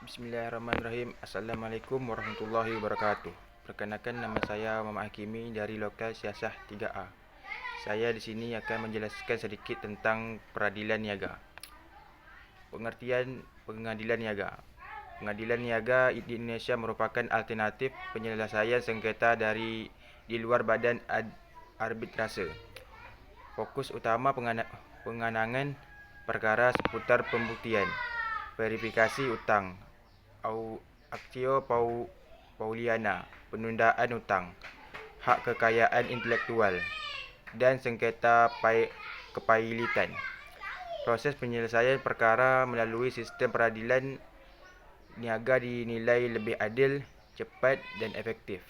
Bismillahirrahmanirrahim. Assalamualaikum warahmatullahi wabarakatuh. Perkenalkan, nama saya Muhammad Hakimi dari Lokal Siasah 3A. Saya di sini akan menjelaskan sedikit tentang peradilan niaga. Pengertian pengadilan niaga. Pengadilan niaga di Indonesia merupakan alternatif penyelesaian sengketa di luar badan arbitrase. Fokus utama pengenangan perkara seputar pembuktian, verifikasi utang, aktio pauliana, penundaan hutang, hak kekayaan intelektual, dan sengketa kepailitan. Proses penyelesaian perkara melalui sistem peradilan niaga dinilai lebih adil, cepat, dan efektif.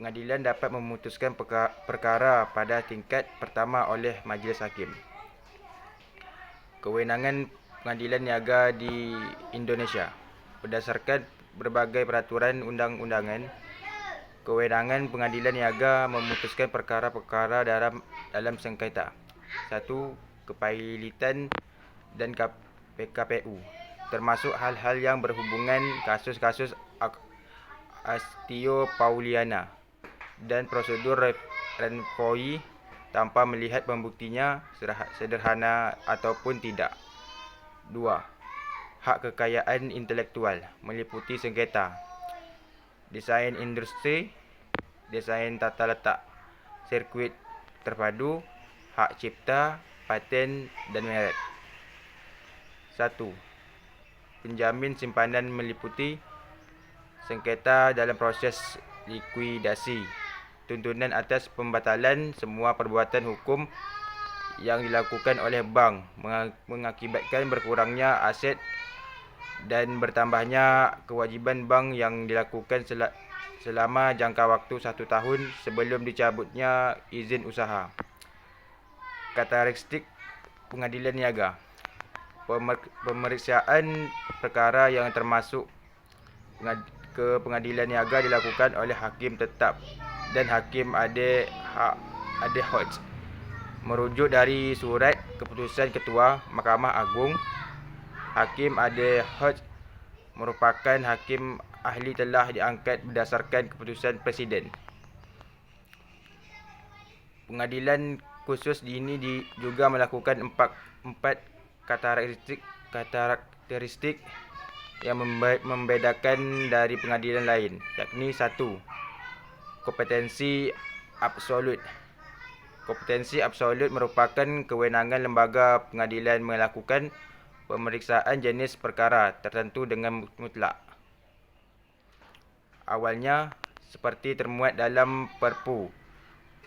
Pengadilan dapat memutuskan perkara pada tingkat pertama oleh majlis hakim. Kewenangan pengadilan niaga di Indonesia. Berdasarkan berbagai peraturan undang-undangan, kewenangan pengadilan niaga memutuskan perkara-perkara dalam sengketa. 1. Kepailitan dan PKPU, termasuk hal-hal yang berhubungan kasus-kasus aktio pauliana dan prosedur renvoi tanpa melihat pembuktinya sederhana ataupun tidak. 2. Hak kekayaan intelektual, meliputi sengketa desain industri, desain tata letak, sirkuit terpadu, hak cipta, paten, dan merek. 1. Penjamin simpanan, meliputi sengketa dalam proses likuidasi, tuntunan atas pembatalan semua perbuatan hukum yang dilakukan oleh bank mengakibatkan berkurangnya aset dan bertambahnya kewajiban bank yang dilakukan selama jangka waktu 1 tahun sebelum dicabutnya izin usaha. Karakteristik pengadilan niaga. Pemeriksaan perkara yang termasuk ke pengadilan niaga dilakukan oleh hakim tetap dan hakim ad hoc merujuk dari surat keputusan Ketua Mahkamah Agung. Hakim ad hoc merupakan hakim ahli telah diangkat berdasarkan keputusan Presiden. Pengadilan khusus ini juga melakukan empat karakteristik yang membedakan dari pengadilan lain, yakni 1. Kompetensi absolut. Kompetensi absolut merupakan kewenangan lembaga pengadilan melakukan pemeriksaan jenis perkara tertentu dengan mutlak. Awalnya, seperti termuat dalam Perpu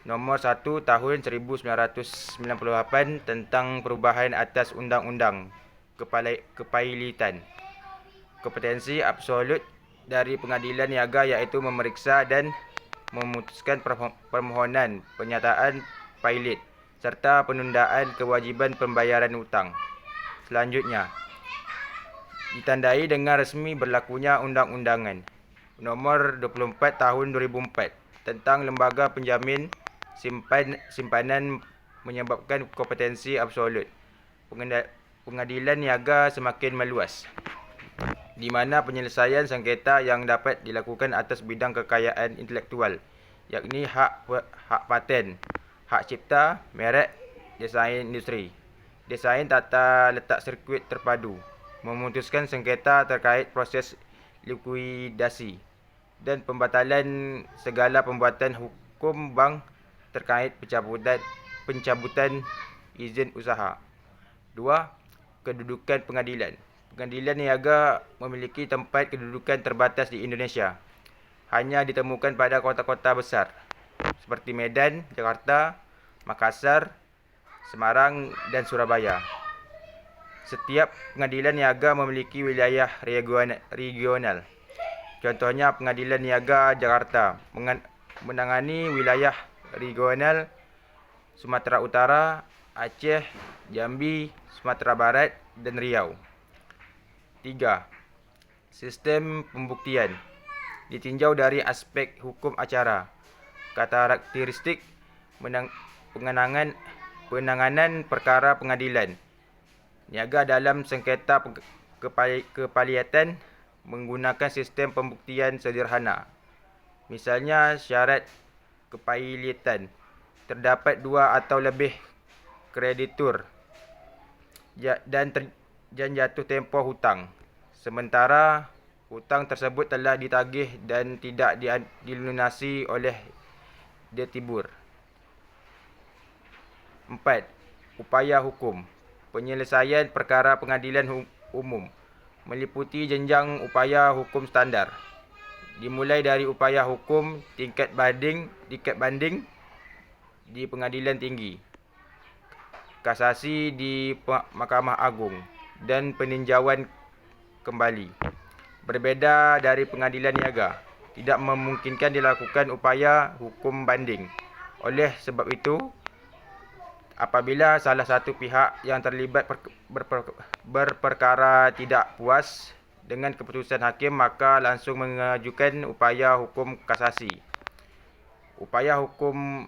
Nomor 1 Tahun 1998 tentang perubahan atas Undang-Undang Kepailitan. Kompetensi absolut dari pengadilan niaga iaitu memeriksa dan memutuskan permohonan penyataan pailit serta penundaan kewajiban pembayaran hutang. Selanjutnya, ditandai dengan resmi berlakunya Undang-Undangan Nomor 24 Tahun 2004 tentang lembaga penjamin simpanan menyebabkan kompetensi absolut. Pengadilan niaga semakin meluas, di mana penyelesaian sengketa yang dapat dilakukan atas bidang kekayaan intelektual, yakni hak paten, hak cipta, merek, desain industri, desain tata letak sirkuit terpadu, memutuskan sengketa terkait proses likuidasi, dan pembatalan segala perbuatan hukum bank terkait pencabutan izin usaha. 2. Kedudukan pengadilan. Pengadilan niaga memiliki tempat kedudukan terbatas di Indonesia. Hanya ditemukan pada kota-kota besar seperti Medan, Jakarta, Makassar, Semarang, dan Surabaya. Setiap pengadilan niaga memiliki wilayah regional. Contohnya, Pengadilan Niaga Jakarta menangani wilayah regional Sumatera Utara, Aceh, Jambi, Sumatera Barat, dan Riau. 3. Sistem pembuktian. Ditinjau dari aspek hukum acara. Karakteristik penanganan perkara pengadilan niaga dalam sengketa kepaliatan menggunakan sistem pembuktian sederhana. Misalnya syarat kepaliatan. Terdapat 2 atau lebih kreditur dan jatuh tempoh hutang. Sementara hutang tersebut telah ditagih dan tidak dilunasi oleh debtur. 4. Upaya hukum. Penyelesaian perkara pengadilan umum meliputi jenjang upaya hukum standar. Dimulai dari upaya hukum tingkat banding di Pengadilan Tinggi, kasasi di Mahkamah Agung, dan peninjauan kembali. Berbeza dari pengadilan niaga, tidak memungkinkan dilakukan upaya hukum banding. Oleh sebab itu, apabila salah satu pihak yang terlibat berperkara tidak puas dengan keputusan hakim, maka langsung mengajukan upaya hukum kasasi. Upaya hukum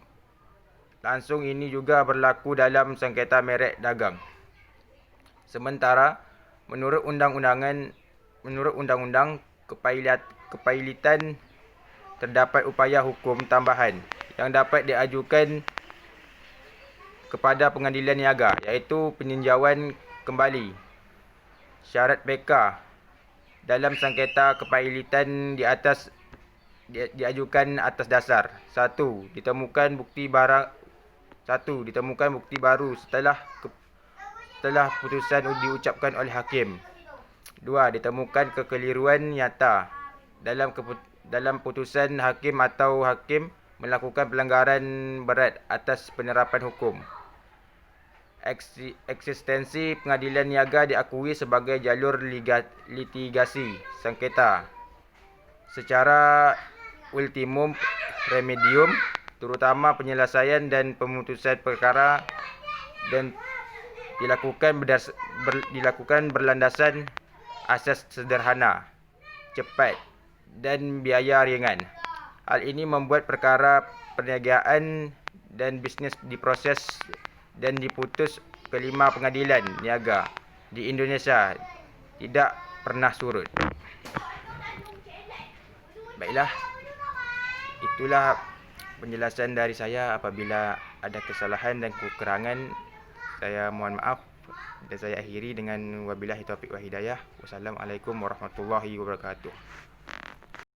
langsung ini juga berlaku dalam sengketa merek dagang. Sementara, menurut undang-undang kepalitan, terdapat upaya hukum tambahan yang dapat diajukan kepada pengadilan niaga, iaitu peninjauan kembali syarat PK dalam sengketa kepalitan diajukan atas dasar 1. Ditemukan bukti baru setelah putusan diucapkan oleh hakim. 2. Ditemukan kekeliruan nyata dalam putusan hakim atau hakim melakukan pelanggaran berat atas penerapan hukum. Eksistensi pengadilan niaga diakui sebagai jalur litigasi sengketa secara ultimum remedium, terutama penyelesaian dan pemutusan perkara, dan dilakukan berlandasan asas sederhana, cepat, dan biaya ringan. Hal ini membuat perkara perniagaan dan bisnes diproses dan diputus ke 5 pengadilan niaga di Indonesia tidak pernah surut. Baiklah, itulah penjelasan dari saya. Apabila ada kesalahan dan kekurangan, saya mohon maaf, dan saya akhiri dengan wabillahi taufiq wa hidayah. Wassalamualaikum warahmatullahi wabarakatuh.